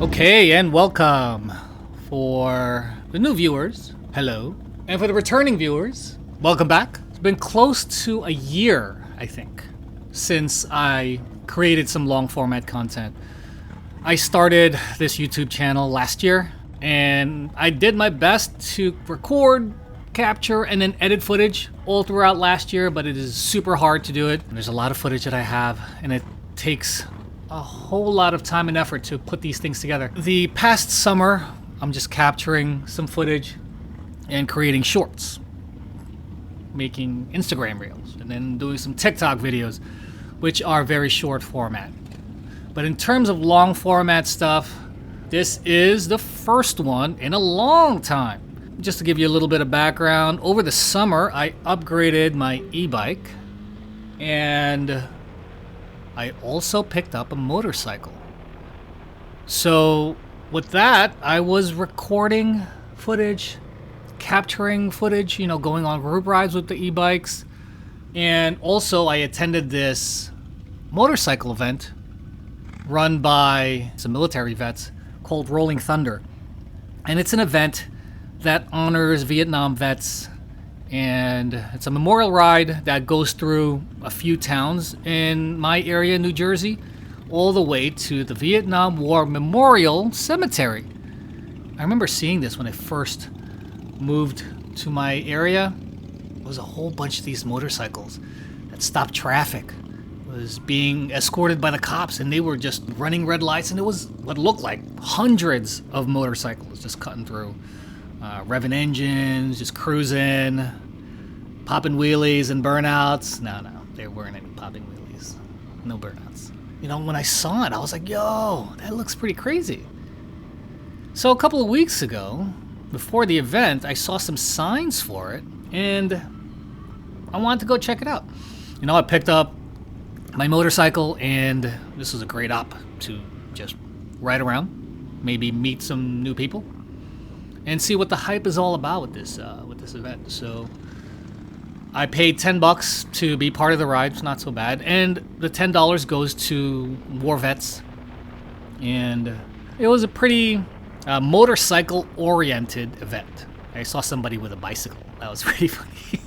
Okay, and welcome. For the new viewers, hello. And for the returning viewers, welcome back. It's been close to a year, I think, since I created some long format content. I started this YouTube channel last year, and I did my best to record, capture, and then edit footage all throughout last year, but it is super hard to do it. And there's a lot of footage that I have, and it takes a whole lot of time and effort to put these things together. The past summer, I'm just capturing some footage and creating shorts, making Instagram reels, and then doing some TikTok videos, which are very short format. But in terms of long format stuff, this is the first one in a long time. Just to give you a little bit of background, over the summer, I upgraded my e-bike, and I also picked up a motorcycle. So with that, I was recording footage, capturing footage, going on group rides with the e-bikes. And also I attended this motorcycle event run by some military vets called Rolling Thunder. And it's an event that honors Vietnam vets, and it's a memorial ride that goes through a few towns in my area, New Jersey, all the way to the Vietnam War Memorial Cemetery. I remember seeing this when I first moved to my area. There was a whole bunch of these motorcycles that stopped traffic, was being escorted by the cops, and they were just running red lights, and it was what looked like hundreds of motorcycles just cutting through. Revving engines, just cruising, popping wheelies and burnouts. No, there weren't any popping wheelies. No burnouts. When I saw it, I was like, yo, that looks pretty crazy. So a couple of weeks ago, before the event, I saw some signs for it, and I wanted to go check it out. I picked up my motorcycle, and this was a great op to just ride around, maybe meet some new people, and see what the hype is all about with this event. So I paid $10 to be part of the ride. It's not so bad, and the $10 goes to war vets. And it was a pretty motorcycle-oriented event. I saw somebody with a bicycle. That was pretty funny.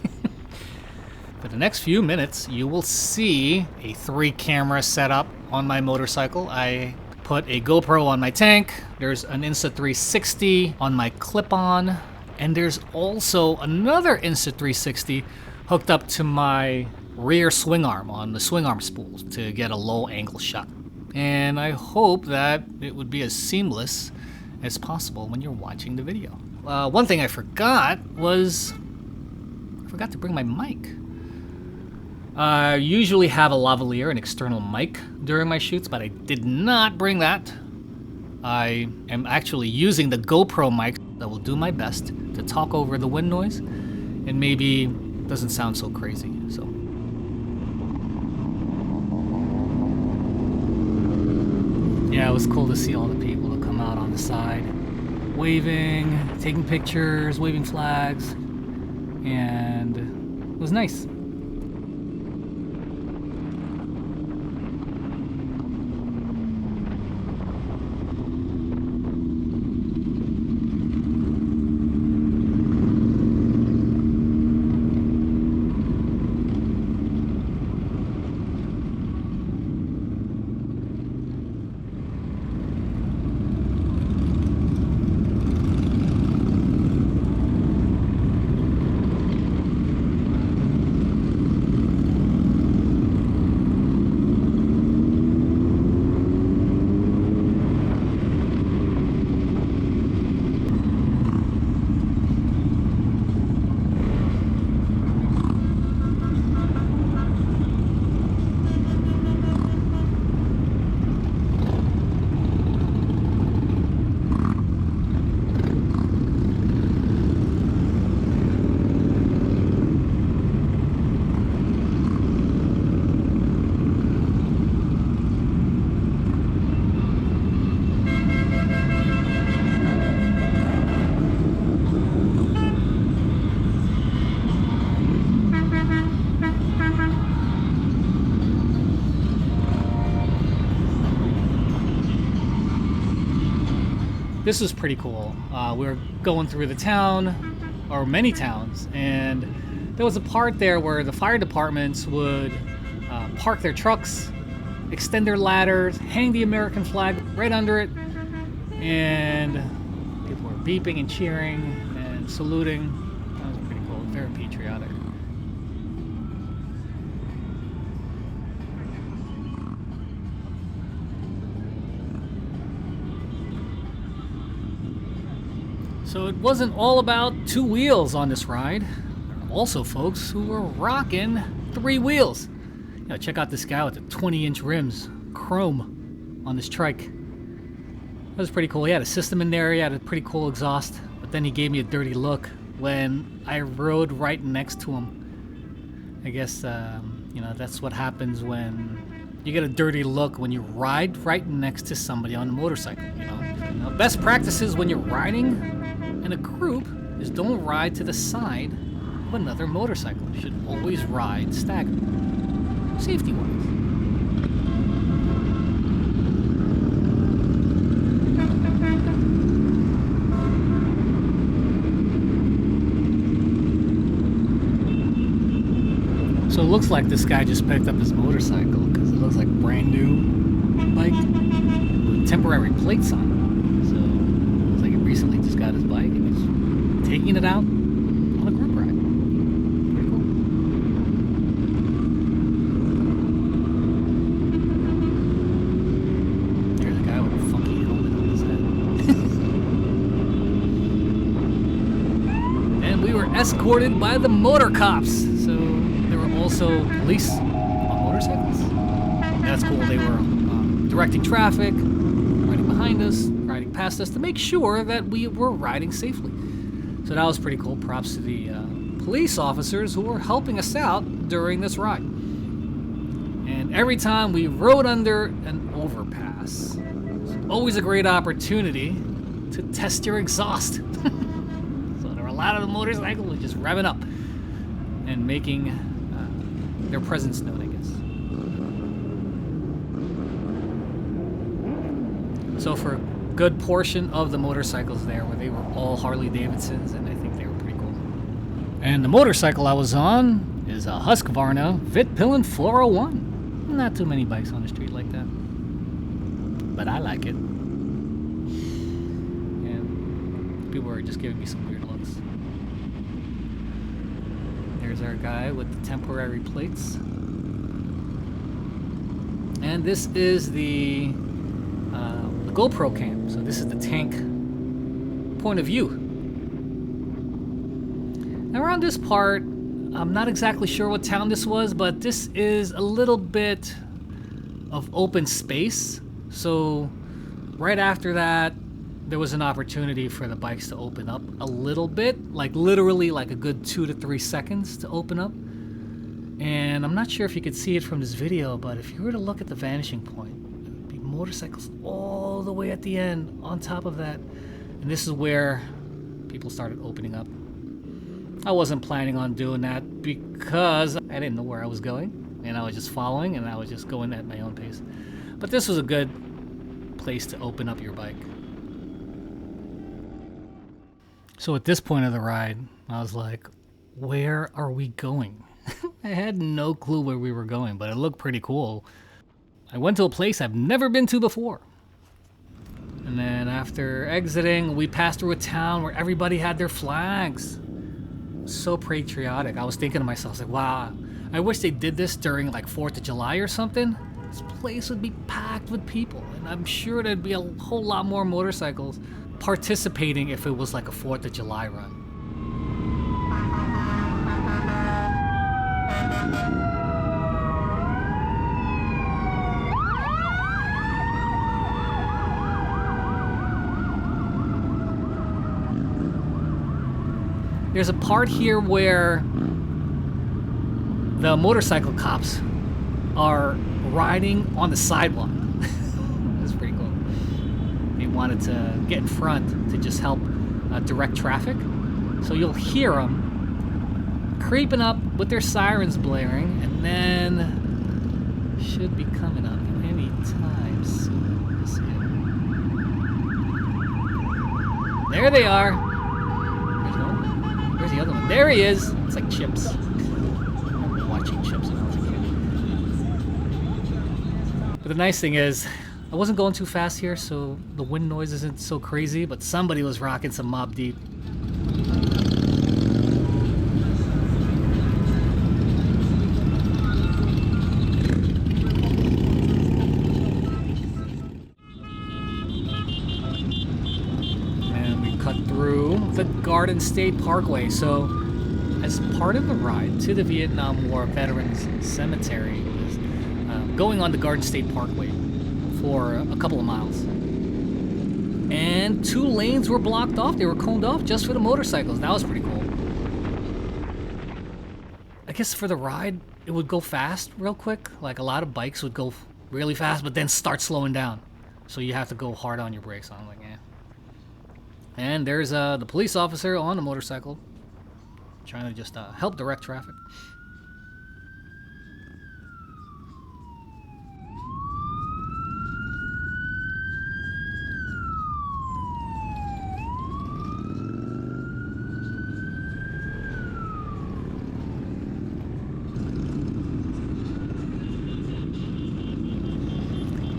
For the next few minutes, you will see a 3-camera setup on my motorcycle. I put a GoPro on my tank, there's an Insta360 on my clip-on, and there's also another Insta360 hooked up to my rear swing arm on the swing arm spools to get a low angle shot. And I hope that it would be as seamless as possible when you're watching the video. One thing I forgot was, I forgot to bring my mic. I usually have a lavalier, an external mic, during my shoots, but I did not bring that. I am actually using the GoPro mic that will do my best to talk over the wind noise, and maybe doesn't sound so crazy. So yeah, it was cool to see all the people that come out on the side, waving, taking pictures, waving flags, and it was nice. this was pretty cool. We were going through the town, or many towns, and there was a part there where the fire departments would park their trucks, extend their ladders, hang the American flag right under it, and people were beeping and cheering and saluting. That was pretty cool, very patriotic. So it wasn't all about two wheels on this ride. There were also folks who were rocking three wheels. You know, check out this guy with the 20-inch rims, chrome, on this trike. That was pretty cool. He had a system in there. He had a pretty cool exhaust. But then he gave me a dirty look when I rode right next to him. I guess, you know, that's what happens when you get a dirty look when you ride right next to somebody on a motorcycle, you know. Best practices when you're riding in a group is don't ride to the side of another motorcycle. You should always ride staggered, safety-wise. So it looks like this guy just picked up his motorcycle because it looks like brand new bike with temporary plates on it. So it looks like he recently just got his bike and he's taking it out on a group ride. Pretty cool. There's a guy with a funky helmet on his head. And we were escorted by the motor cops. So there were also police on motorcycles. That's cool. They were directing traffic, riding behind us, riding past us to make sure that we were riding safely. So that was pretty cool. Props to the police officers who were helping us out during this ride. And every time we rode under an overpass, it was always a great opportunity to test your exhaust. So there were a lot of the motorcycles just revving up and making their presence known, I guess. So for a good portion of the motorcycles there, where they were all Harley Davidsons, and I think they were pretty cool. And the motorcycle I was on is a Husqvarna Vitpillen 401. Not too many bikes on the street like that, but I like it. And people were just giving me some weird looks. There's our guy with the temporary plates. And this is the GoPro cam. So this is the tank point of view. Now around this part, I'm not exactly sure what town this was, but this is a little bit of open space. So right after that, there was an opportunity for the bikes to open up a little bit, like literally like a good 2 to 3 seconds to open up. And I'm not sure if you could see it from this video, but if you were to look at the vanishing point, it would be motorcycles all the way at the end on top of that. And this is where people started opening up. I wasn't planning on doing that because I didn't know where I was going, and I was just following, and I was just going at my own pace. But this was a good place to open up your bike. So at this point of the ride, I was like, where are we going? I had no clue where we were going, but it looked pretty cool. I went to a place I've never been to before. And then after exiting, we passed through a town where everybody had their flags. So patriotic. I was thinking to myself, like, wow, I wish they did this during like 4th of July or something. This place would be packed with people, and I'm sure there'd be a whole lot more motorcycles participating if it was like a 4th of July run. There's a part here where the motorcycle cops are riding on the sidewalk. That's pretty cool. They wanted to get in front to just help direct traffic. So you'll hear them creeping up with their sirens blaring, and then should be coming up any time soon. We'll see it. There they are. There's one. Where's the other one? There he is. It's like Chips. I'm watching Chips when I was a kid. But the nice thing is, I wasn't going too fast here, so the wind noise isn't so crazy, but somebody was rocking some Mobb Deep. Through the Garden State Parkway. So, as part of the ride to the Vietnam War Veterans Cemetery, is going on the Garden State Parkway for a couple of miles. And 2 lanes were blocked off. They were coned off just for the motorcycles. That was pretty cool. I guess for the ride, it would go fast real quick. Like a lot of bikes would go really fast, but then start slowing down. So you have to go hard on your brakes. I'm like, eh. And there's the police officer on the motorcycle trying to just help direct traffic.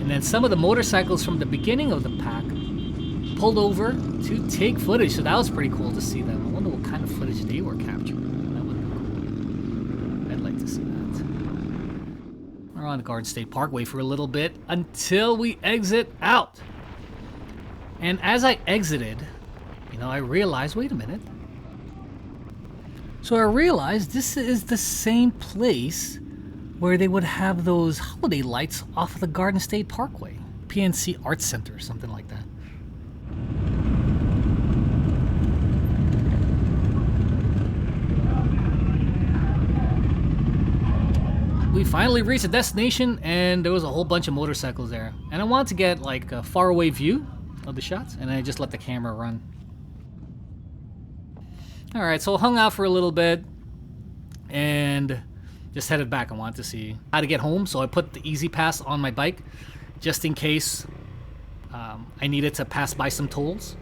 And then some of the motorcycles from the beginning of the pack pulled over to take footage, so that was pretty cool to see them. I wonder what kind of footage they were capturing. That would be cool. I'd like to see that. We're on the Garden State Parkway for a little bit until we exit out. And as I exited, I realized, wait a minute. So I realized this is the same place where they would have those holiday lights off of the Garden State Parkway. PNC Arts Center or something like that. We finally reached the destination, and there was a whole bunch of motorcycles there. And I wanted to get like a faraway view of the shots, and I just let the camera run. Alright, so I hung out for a little bit, and just headed back. I wanted to see how to get home, so I put the Easy Pass on my bike, just in case I needed to pass by some tolls,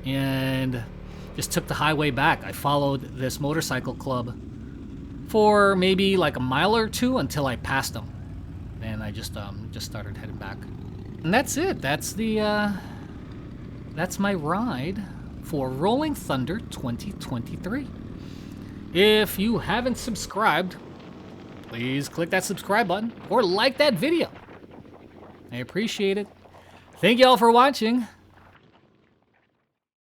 and just took the highway back. I followed this motorcycle club for maybe like a mile or two until I passed them, and I just started heading back. And that's it. That's my ride for Rolling Thunder 2023. If you haven't subscribed, please click that subscribe button or like that video. I appreciate it. Thank you all for watching.